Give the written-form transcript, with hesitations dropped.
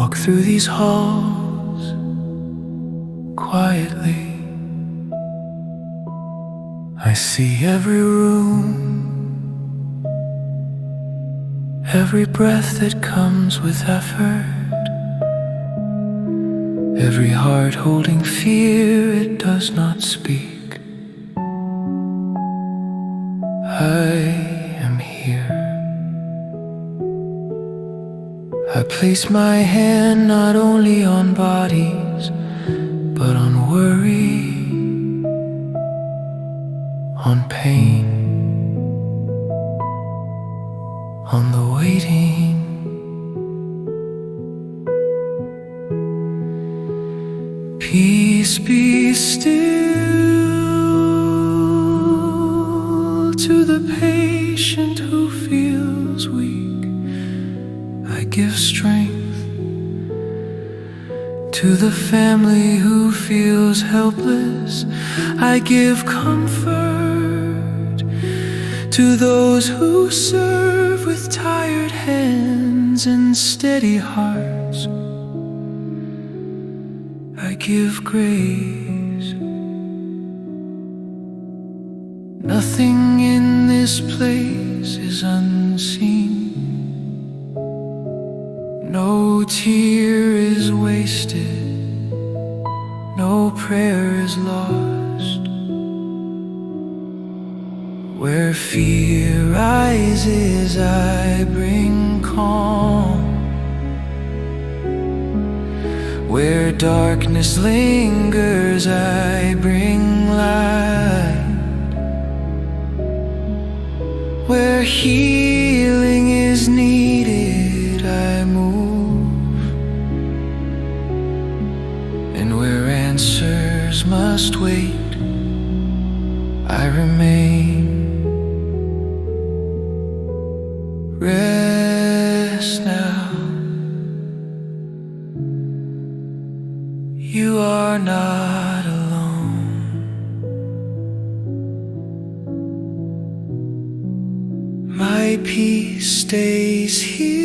walk through these halls quietly. I see every room, every breath that comes with effort, every heart holding fear it does not speak. I am here. I place my hand not only on bodies, but on worry, on pain, on the waiting. Peace be still to the patient who feels weak. I give strength to the family who feels helpless. I give comfort to those who serve with tired hands and steady hearts. I give grace. Nothing in this place is unseen. No tear is wasted, no prayer is lost. Where fear rises, I bring calm. Where darkness lingers, I bring light. Where healing is needed, I move. And where answers must wait, I remain. Rest now. You are not alone. My peace stays here.